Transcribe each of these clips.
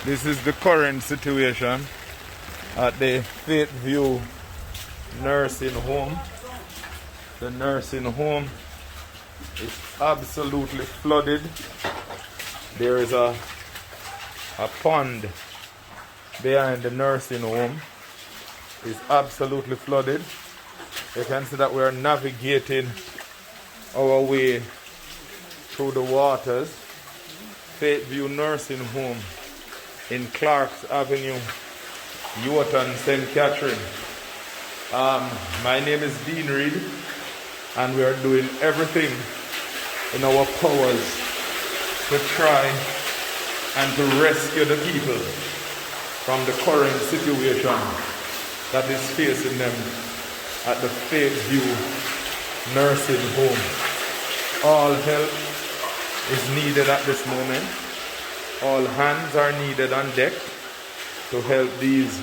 This is the current situation at the Faithview nursing home. The nursing home is absolutely flooded. There is a pond behind the nursing home. It's absolutely flooded. You can see that we are navigating our way through the waters. Faithview nursing home in Clarks Avenue, Yorton, St. Catherine. My name is Dean Reed, and we are doing everything in our powers to try and to rescue the people from the current situation that is facing them at the Faithview nursing home. All help is needed at this moment. All hands are needed on deck to help these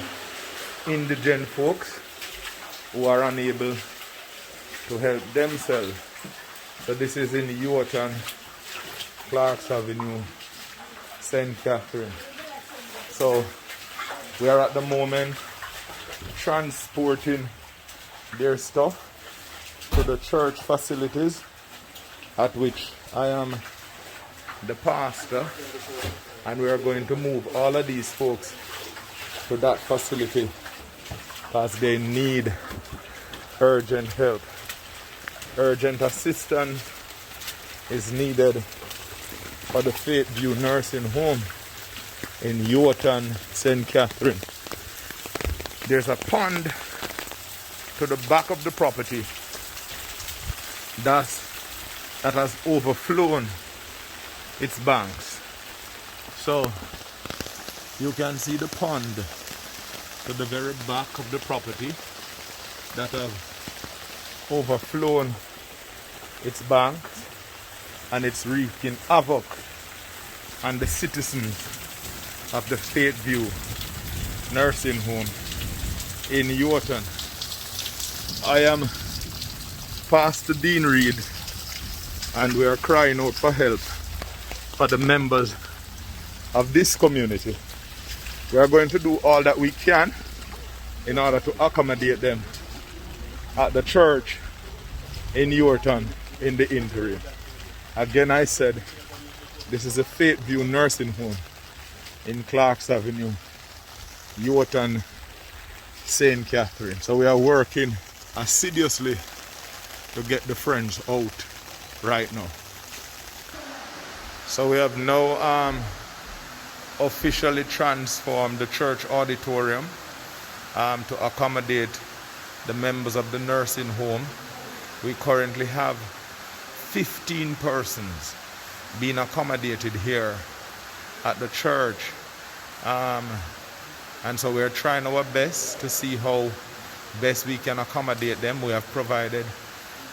indigent folks who are unable to help themselves. So this is in Yorton, Clarks Avenue, St. Catherine. So we are at the moment transporting their stuff to the church facilities, at which I am the pastor, and we are going to move all of these folks to that facility because they need urgent help. Urgent assistance is needed for the Faithview nursing home in Yorton, St. Catherine. There's a pond to the back of the property that has overflown its banks. So you can see the pond to the very back of the property that have overflown its banks, and it's wreaking havoc on the citizens of the Faithview nursing home in Yorton. I am Pastor Dean Reed, and we are crying out for help for the members of this community. We are going to do all that we can in order to accommodate them at the church in Yorton in the interim. Again, I said, this is a Faithview nursing home in Clarks Avenue, Yorton, St. Catherine. So we are working assiduously to get the friends out right now. So we have now officially transformed the church auditorium to accommodate the members of the nursing home. We currently have 15 persons being accommodated here at the church, and so we're trying our best to see how best we can accommodate them. We have provided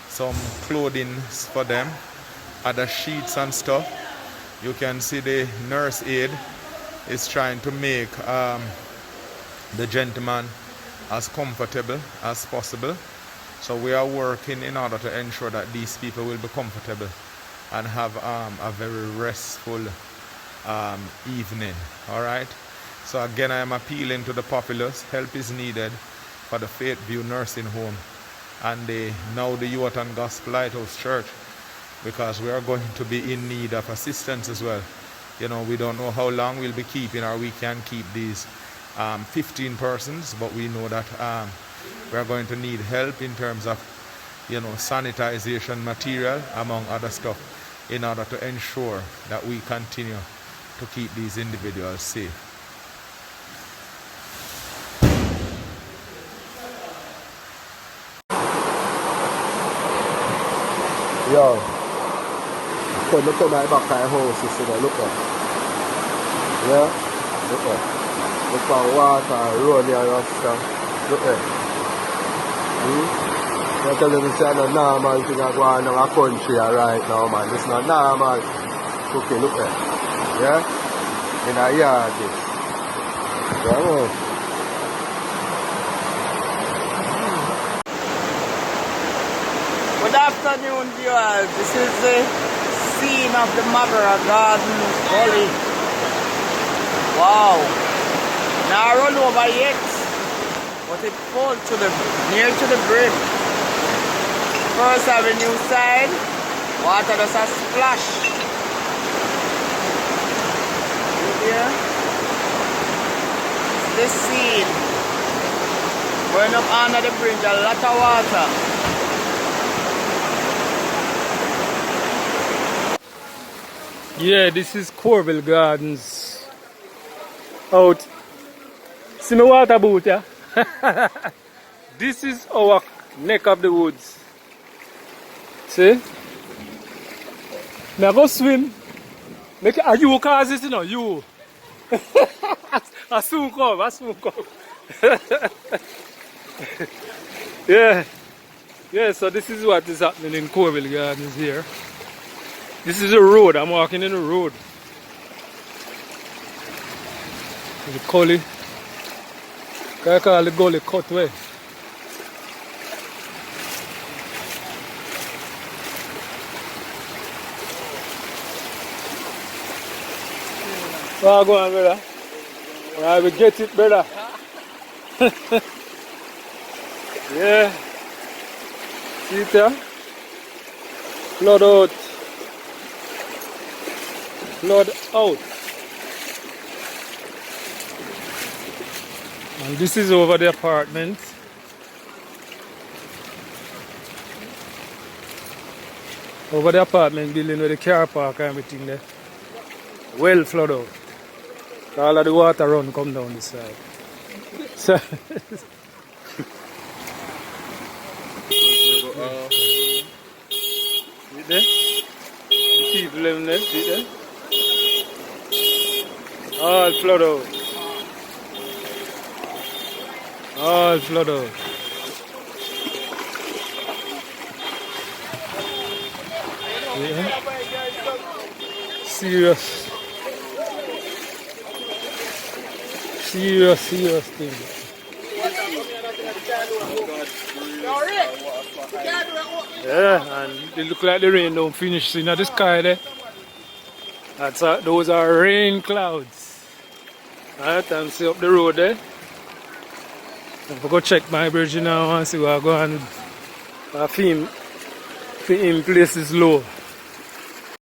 some clothing for them, other sheets and stuff. You can see the nurse aide is trying to make the gentleman as comfortable as possible. So we are working in order to ensure that these people will be comfortable and have a very restful evening. All right. So again, I am appealing to the populace. Help is needed for the Faithview nursing home and now the Yorton Gospel Lighthouse Church, because we are going to be in need of assistance as well. You know, we don't know how long we'll be keeping, or we can keep these 15 persons, but we know that we are going to need help in terms of, you know, sanitization material, among other stuff, in order to ensure that we continue to keep these individuals safe. Yo, look at my back of the house, you see that, look at. Yeah, look at. Look at water, road here, Rasta. Look at. I tell you, this is not normal thing going on in our country right now, man. This is not normal. Okay, look at. Yeah? In a yard, this. Yeah, man. Good afternoon, viewers. This is the scene of the Magara Garden Gully. Wow. Now run over yet, but it falls to the near to the brim. First Avenue side, water does a splash. Here, this scene. Going up under the bridge, a lot of water. Yeah, this is Corville Gardens. Out. See my water boat, yeah? This is our neck of the woods. See? Now go swim. Make a you cause it, you know, you. I soon come, I soon come. Yeah. Yeah, so this is what is happening in Corville Gardens here. This is a road, I'm walking in the road. The gully. I call the gully cutway. Oh, go on, brother. I will get it, brother. Yeah. See it there? Flood out. Flood out. And this is over the apartment. Over the apartment building with the car park and everything there. Well flood out. All of the water run come down this side. So see there? The people in there, see there? All flood out. All flood out. Yeah. Serious thing. Yeah, and it look like the rain don't finish in the sky there. Those are rain clouds. Alright, and see up the road there. I'll go check my bridge now and see what I go on. I feel in places low.